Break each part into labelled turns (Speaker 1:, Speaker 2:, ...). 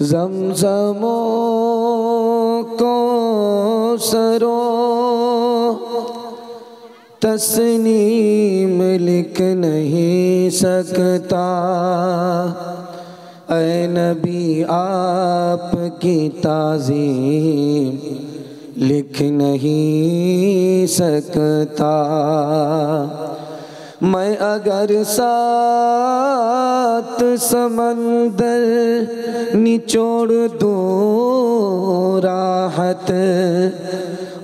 Speaker 1: ज़मज़मो कौसरो तस्नीम लिख नहीं सकता ऐ नबी आपकी ताज़ीम लिख नहीं सकता। मैं अगर सात समंदर निचोड़ दूँ राहत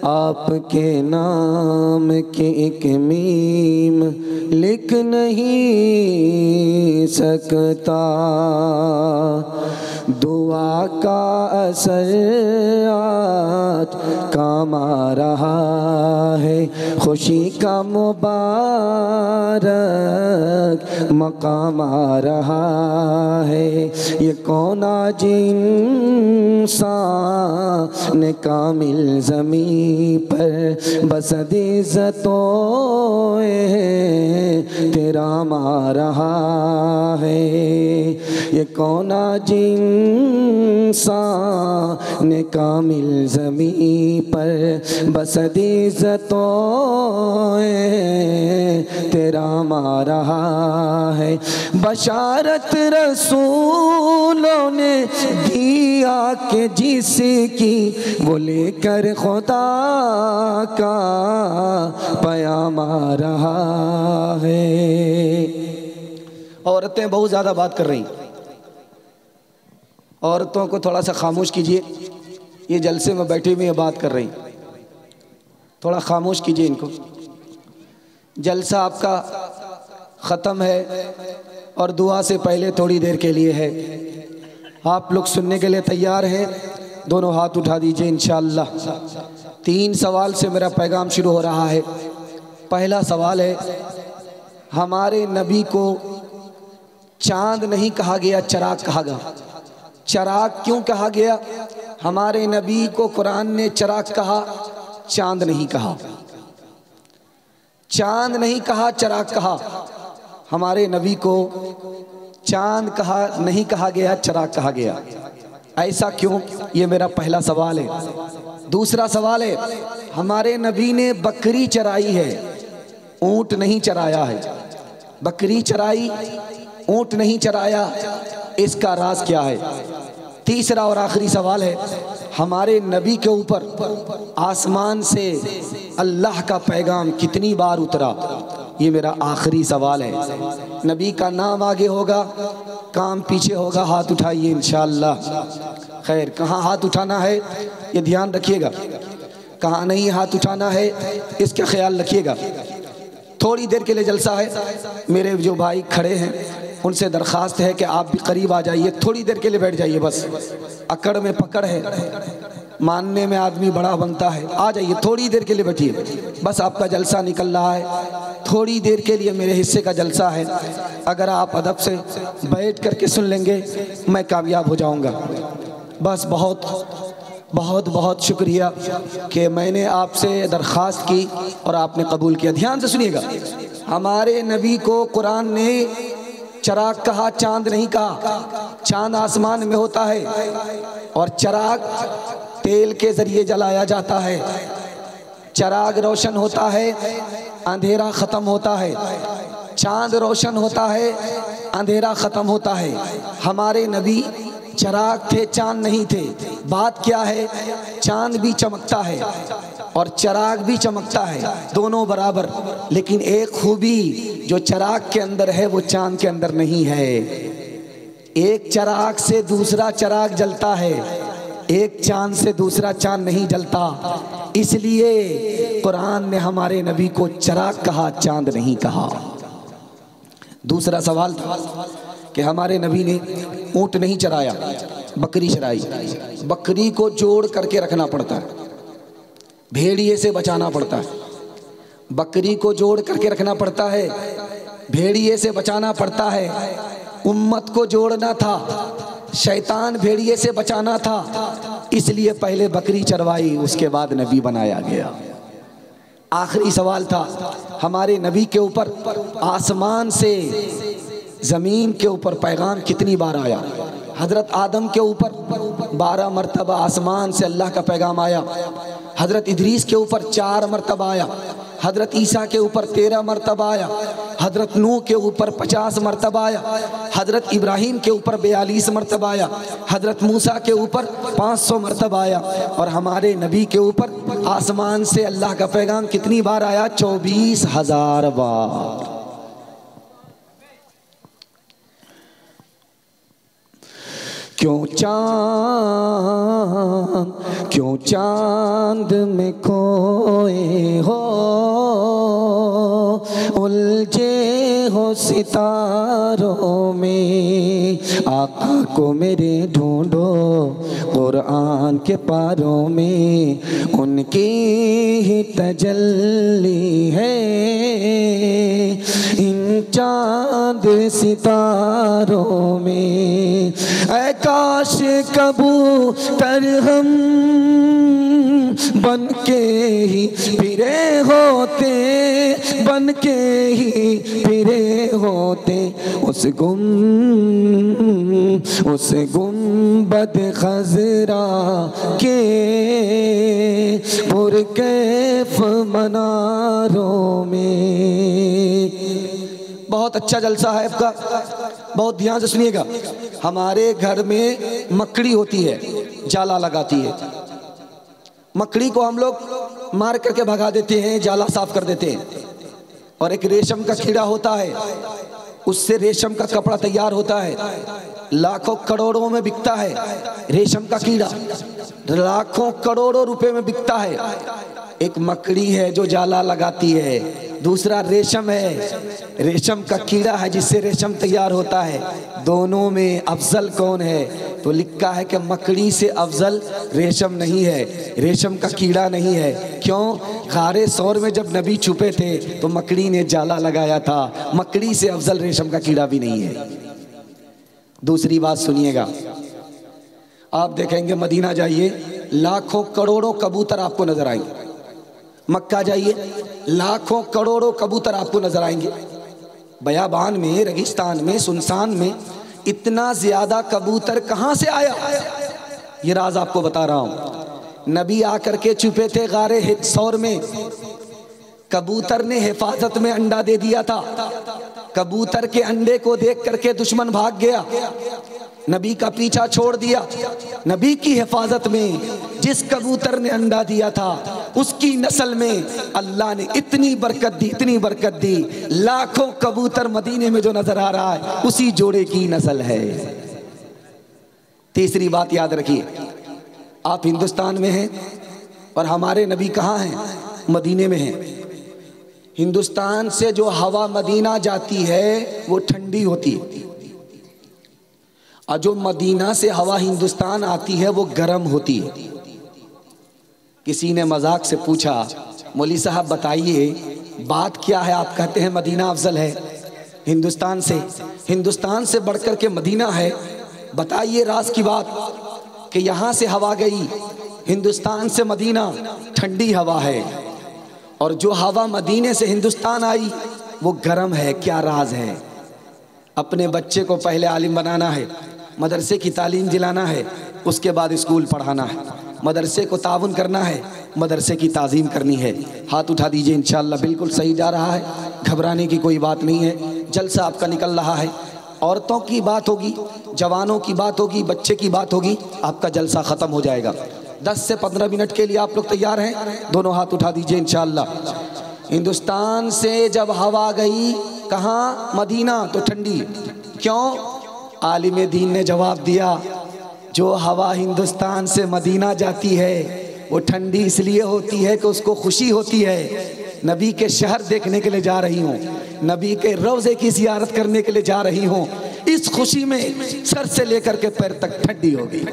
Speaker 1: आपके नाम के एक मीम लिख नहीं सकता। दुआ का असर आज काम आ रहा है खुशी का मुबारक मकाम आ रहा है। ये कौन आज इंसान कामिल ज़मीं पर बसद इज़्ज़तों तेरा आ रहा है। ये कौन आज इंसान कामिल ज़मीं पर बसद इज़्ज़तों तेरा आ रहा है। बशारत रसूलों ने दिया के जिसकी वो लेकर खुदा का पैगाम आ रहा है। औरतें बहुत ज़्यादा बात कर रही, औरतों को थोड़ा सा खामोश कीजिए। ये जलसे में बैठी हुई बात कर रही, थोड़ा खामोश कीजिए इनको। जलसा आपका ख़त्म है और दुआ से पहले थोड़ी देर के लिए है। आप लोग सुनने के लिए तैयार हैं? दोनों हाथ उठा दीजिए इंशाअल्लाह। 3 सवाल से मेरा पैगाम शुरू हो रहा है। पहला सवाल है, हमारे नबी को चांद नहीं कहा गया, चिराग कहा गया। चिराग क्यों कहा गया? हमारे नबी को कुरान ने चिराग कहा, चांद नहीं कहा। चांद नहीं कहा, चिराग कहा। हमारे नबी को चांद कहा नहीं कहा गया, चिराग कहा गया। ऐसा क्यों? ये मेरा पहला सवाल है। दूसरा सवाल है, हमारे नबी ने बकरी चराई है, ऊंट नहीं चराया है। बकरी चराई, ऊंट नहीं चराया, इसका राज क्या है? तीसरा और आखिरी सवाल है, हमारे नबी के ऊपर आसमान से अल्लाह का पैगाम कितनी बार उतरा? ये मेरा आखिरी सवाल है। नबी का नाम आगे होगा, काम पीछे होगा। हाथ उठाइए इंशाअल्लाह। खैर, कहाँ हाथ उठाना है ये ध्यान रखिएगा, कहाँ नहीं हाथ उठाना है इसका ख्याल रखिएगा। थोड़ी देर के लिए जलसा है। मेरे जो भाई खड़े हैं उनसे दरख्वास्त है कि आप भी करीब आ जाइए, थोड़ी देर के लिए बैठ जाइए। बस अकड़ में पकड़ है, मानने में आदमी बड़ा बनता है। आ जाइए, थोड़ी देर के लिए बैठिए। बस आपका जलसा निकल रहा है, थोड़ी देर के लिए मेरे हिस्से का जलसा है। अगर आप अदब से बैठ करके सुन लेंगे मैं कामयाब हो जाऊंगा। बस बहुत बहुत बहुत शुक्रिया कि मैंने आपसे दरख्वास्त की और आपने कबूल किया। ध्यान से सुनिएगा, हमारे नबी को कुरान ने चिराग कहा, चांद नहीं कहा। चांद आसमान में होता है और चिराग तेल के जरिए जलाया जाता है। चिराग रोशन होता है, अंधेरा ख़त्म होता है। चांद रोशन होता है, अंधेरा ख़त्म होता है। हमारे नबी चिराग थे, चांद नहीं थे। बात क्या है, चांद भी चमकता है और चिराग भी चमकता है, दोनों बराबर। लेकिन एक खूबी जो चिराग के अंदर है वो चांद के अंदर नहीं है। एक चिराग से दूसरा चिराग जलता है, एक चांद से दूसरा चांद नहीं जलता। इसलिए कुरान ने हमारे नबी को चिराग कहा, चांद नहीं कहा। दूसरा सवाल था कि हमारे नबी ने ऊंट नहीं चराया, बकरी चराई। बकरी को जोड़ करके रखना पड़ता है, भेड़िए से बचाना पड़ता है। बकरी को जोड़ करके रखना पड़ता है, भेड़िए से बचाना पड़ता है। उम्मत को जोड़ना था, शैतान भेड़िए से बचाना था, इसलिए पहले बकरी चरवाई, उसके बाद नबी बनाया गया। आखिरी सवाल था, हमारे नबी के ऊपर आसमान से ज़मीन के ऊपर पैगाम कितनी बार आया? हज़रत आदम के ऊपर 12 मरतबा आसमान से अल्लाह का पैगाम आया। हज़रत इदरीस के ऊपर 4 मरतबा आया। हज़रत ईसा के ऊपर 13 मरतबा आया। हज़रत नूह के ऊपर 50 मरतबा आया। हज़रत इब्राहीम के ऊपर 42 मरतबा आया। हज़रत मूसा के ऊपर 500 मरतबा आया। और हमारे नबी के ऊपर आसमान से अल्लाह का पैगाम कितनी बार आया? 24,000 बार। क्यों चांद में खोए हो, उलझे हो सितारों में। आका को मेरे ढूंढो कुरान के पारों में, उनकी ही तजल्ली है इन चांद सितारों में। ऐ काश कबूतर हम बन के ही फिरे होते, बन के ही फिरे होते उस गुंबद खजरा के पुरकैफ मनारों में। बहुत अच्छा जलसा है आपका, बहुत ध्यान से सुनिएगा। हमारे घर में मकड़ी होती है, जाला लगाती है। मकड़ी को हम लोग मार करके भगा देते हैं, जाला साफ कर देते हैं। और एक रेशम का कीड़ा होता है, उससे रेशम का कपड़ा तैयार होता है, लाखों करोड़ों में बिकता है। रेशम का कीड़ा लाखों करोड़ों रुपए में बिकता है। एक मकड़ी है जो जाला लगाती है, दूसरा रेशम है, रेशम का कीड़ा है जिससे रेशम तैयार होता है। दोनों में अफजल कौन है? तो लिखा है कि मकड़ी से अफजल रेशम नहीं है, रेशम का कीड़ा नहीं है। क्यों? गारे सौर में जब नबी छुपे थे तो मकड़ी ने जाला लगाया था, मकड़ी से अफजल रेशम का कीड़ा भी नहीं है। दूसरी बात सुनिएगा, आप देखेंगे मदीना जाइए, लाखों करोड़ों कबूतर आपको नजर आएंगे। मक्का जाइए, लाखों करोड़ों कबूतर आपको नजर आएंगे। बयाबान में, रेगिस्तान में, सुनसान में इतना ज्यादा कबूतर कहां से आया? ये राज आपको बता रहा हूं। नबी आकर के छुपे थे गारे सौर में, कबूतर ने हिफाजत में अंडा दे दिया था। कबूतर के अंडे को देख करके दुश्मन भाग गया, नबी का पीछा छोड़ दिया। नबी की हिफाजत में जिस कबूतर ने अंडा दिया था उसकी नस्ल में अल्लाह ने इतनी बरकत दी, इतनी बरकत दी। लाखों कबूतर मदीने में जो नजर आ रहा है उसी जोड़े की नस्ल है। तीसरी बात याद रखिए, आप हिंदुस्तान में हैं और हमारे नबी कहाँ हैं? मदीने में हैं। हिंदुस्तान से जो हवा मदीना जाती है वो ठंडी होती है, और जो मदीना से हवा हिंदुस्तान आती है वो गर्म होती है। किसी ने मजाक से पूछा, मौली साहब बताइए बात क्या है? आप कहते हैं मदीना अफजल है हिंदुस्तान से बढ़कर के मदीना है। बताइए राज की बात कि यहाँ से हवा गई हिंदुस्तान से मदीना ठंडी हवा है, और जो हवा मदीने से हिंदुस्तान आई वो गर्म है। क्या राज है? अपने बच्चे को पहले आलिम बनाना है, मदरसे की तालीम दिलाना है, उसके बाद स्कूल पढ़ाना है, मदरसे को ताउन करना है, मदरसे की ताज़ीम करनी है। हाथ उठा दीजिए, इंशाअल्लाह बिल्कुल सही जा रहा है, घबराने की कोई बात नहीं है। जलसा आपका निकल रहा है, औरतों की बात होगी, जवानों की बात होगी, बच्चे की बात होगी, आपका जलसा ख़त्म हो जाएगा। 10 से 15 मिनट के लिए आप लोग तैयार हैं? दोनों हाथ उठा दीजिए इंशाअल्लाह। हिंदुस्तान से जब हवा गई कहाँ? मदीना, तो ठंडी। क्यों? आलिम दीन ने जवाब दिया, जो हवा हिंदुस्तान से मदीना जाती है वो ठंडी इसलिए होती है कि उसको खुशी होती है, नबी के शहर देखने के लिए जा रही हूँ, नबी के रोज़े की ज़ियारत करने के लिए जा रही हूँ, इस खुशी में सर से लेकर के पैर तक ठंडी होगी।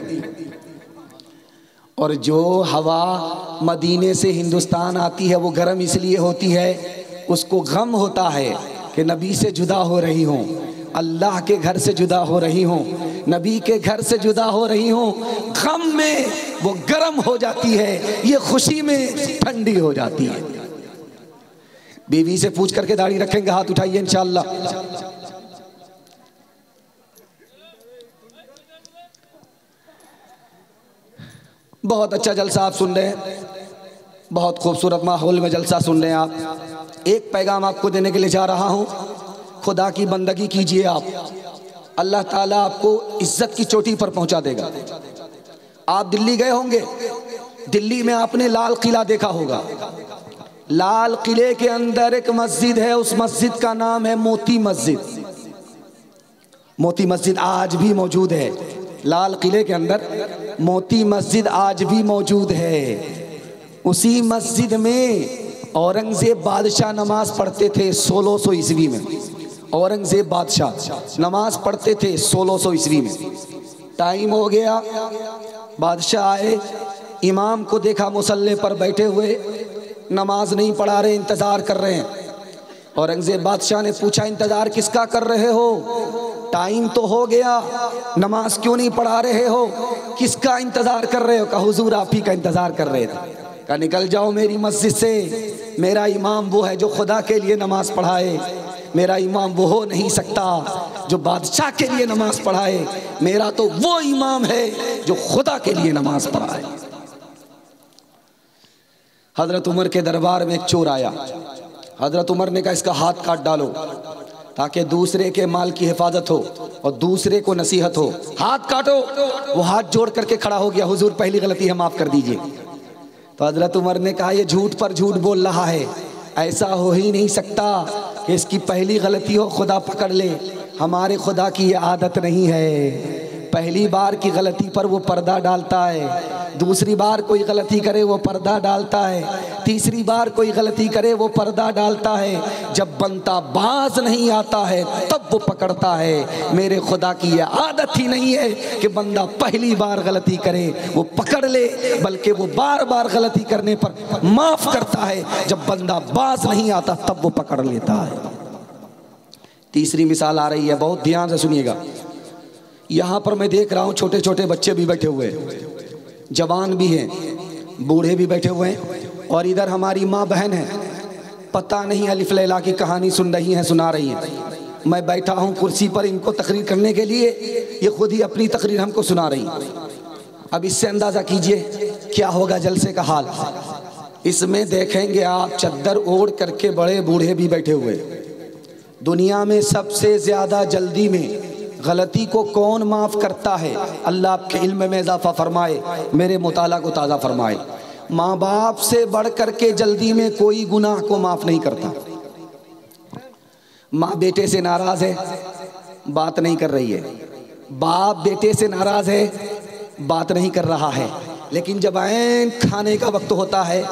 Speaker 1: और जो हवा मदीने से हिंदुस्तान आती है वो गर्म इसलिए होती है, उसको गम होता है कि नबी से जुदा हो रही हूँ, अल्लाह के घर से जुदा हो रही हूँ, नबी के घर से जुदा हो रही हूँ। गम में वो गर्म हो जाती है, ये खुशी में ठंडी हो जाती है। बीवी से पूछ करके दाढ़ी रखेंगे, हाथ उठाइए इंशाअल्लाह। बहुत अच्छा जलसा आप सुन रहे हैं, बहुत खूबसूरत माहौल में जलसा सुन रहे हैं आप। एक पैगाम आपको देने के लिए जा रहा हूँ, खुदा की बंदगी कीजिए आप, अल्लाह ताला आपको इज्जत की चोटी पर पहुंचा देगा। आप दिल्ली गए होंगे, दिल्ली में आपने लाल किला देखा होगा। लाल किले के अंदर एक मस्जिद है, उस मस्जिद का नाम है मोती मस्जिद। मोती मस्जिद आज भी मौजूद है, लाल किले के अंदर मोती मस्जिद आज भी मौजूद है। उसी मस्जिद में औरंगजेब बादशाह नमाज पढ़ते थे 1600 ईस्वी में। औरंगजेब बादशाह नमाज पढ़ते थे 1600 ईस्वी में। टाइम हो गया, बादशाह आए, इमाम को देखा मुसल्ले पर बैठे हुए, नमाज नहीं पढ़ा रहे, इंतज़ार कर रहे हैं। औरंगजेब बादशाह ने पूछा, इंतज़ार किसका कर रहे हो? टाइम तो हो गया, नमाज क्यों नहीं पढ़ा रहे हो? किसका इंतज़ार कर रहे हो? कहा हुजूर आप ही का इंतज़ार कर रहे थे। कहा निकल जाओ मेरी मस्जिद से, मेरा इमाम वो है जो खुदा के लिए नमाज पढ़ाए, मेरा इमाम वो हो नहीं सकता जो बादशाह के लिए नमाज पढ़ाए, मेरा तो वो इमाम है जो खुदा के लिए नमाज पढ़ाए। हजरत उमर के दरबार में एक चोर आया। हजरत उमर ने कहा इसका हाथ काट डालो ताकि दूसरे के माल की हिफाजत हो और दूसरे को नसीहत हो। हाथ काटो। वो हाथ जोड़ करके खड़ा हो गया, हुजूर पहली गलती है माफ कर दीजिए। तो हजरत उमर ने कहा ये झूठ पर झूठ बोल रहा है, ऐसा हो ही नहीं सकता कि इसकी पहली गलती हो खुदा पकड़ ले। हमारे खुदा की ये आदत नहीं है, पहली बार की गलती पर वो पर्दा डालता है, दूसरी बार कोई गलती करे वो पर्दा डालता है, तीसरी बार कोई गलती करे वो पर्दा डालता है। जब बनता बाज नहीं आता है तब वो पकड़ता है। मेरे खुदा की ये आदत ही नहीं है कि बंदा पहली बार गलती करे वो पकड़ ले, बल्कि वो बार बार गलती करने पर माफ करता है। जब बंदा बाज नहीं आता तब वो पकड़ लेता है। तीसरी मिसाल आ रही है, बहुत ध्यान से सुनिएगा। यहाँ पर मैं देख रहा हूँ छोटे छोटे बच्चे भी बैठे हुए हैं, जवान भी हैं, बूढ़े भी बैठे हुए हैं, और इधर हमारी माँ बहन है, पता नहीं अलिफ लैला की कहानी सुन रही हैं, सुना रही हैं। मैं बैठा हूँ कुर्सी पर इनको तकरीर करने के लिए, ये खुद ही अपनी तकरीर हमको सुना रही। अब इससे अंदाज़ा कीजिए क्या होगा जलसे का हाल। इसमें देखेंगे आप चद्दर ओढ़ करके बड़े बूढ़े भी बैठे हुए। दुनिया में सबसे ज़्यादा जल्दी में गलती को कौन माफ़ करता है? अल्लाह आपके इल्म में इजाफा फरमाए, मेरे मुताला को ताज़ा फरमाए। माँ बाप से बढ़ कर के जल्दी में कोई गुनाह को माफ़ नहीं करता। माँ बेटे से नाराज़ है, बात नहीं कर रही है, बाप बेटे से नाराज़ है, बात नहीं कर रहा है, लेकिन जब ऐन खाने का वक्त होता है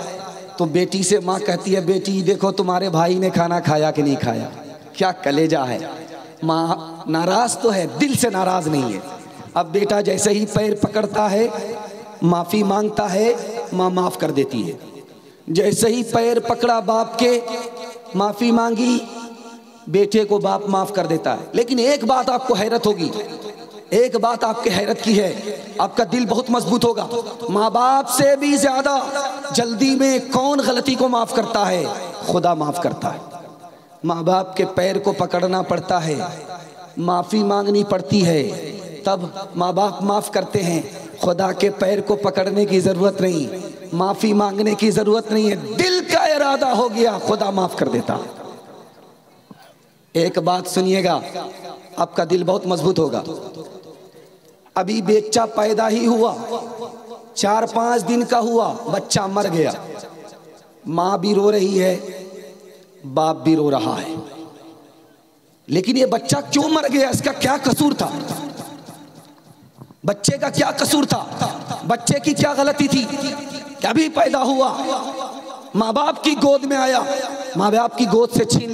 Speaker 1: तो बेटी से माँ कहती है बेटी देखो तुम्हारे भाई ने खाना खाया कि नहीं खाया। क्या कलेजा है। माँ नाराज तो है, दिल से नाराज नहीं है। अब बेटा जैसे ही पैर पकड़ता है, माफ़ी मांगता है, माँ माफ़ कर देती है। जैसे ही पैर पकड़ा बाप के, माफ़ी मांगी, बेटे को बाप माफ़ कर देता है। लेकिन एक बात आपको हैरत होगी, एक बात आपके हैरत की है, आपका दिल बहुत मजबूत होगा। माँ बाप से भी ज्यादा जल्दी में कौन गलती को माफ करता है? खुदा माफ करता है। माँ बाप के पैर को पकड़ना पड़ता है, माफी मांगनी पड़ती है, तब माँ बाप माफ करते हैं। खुदा के पैर को पकड़ने की जरूरत नहीं, माफी मांगने की जरूरत नहीं है, दिल का इरादा हो गया, खुदा माफ कर देता। एक बात सुनिएगा, आपका दिल बहुत मजबूत होगा। अभी बच्चा पैदा ही हुआ, 4-5 दिन का हुआ, बच्चा मर गया, माँ भी रो रही है, बाप भी रो रहा है, लेकिन ये बच्चा क्यों मर गया? इसका क्या कसूर था? बच्चे का क्या कसूर था? बच्चे की क्या गलती थी? अभी पैदा हुआ, माँ बाप की गोद में आया, माँ बाप की गोद से छीन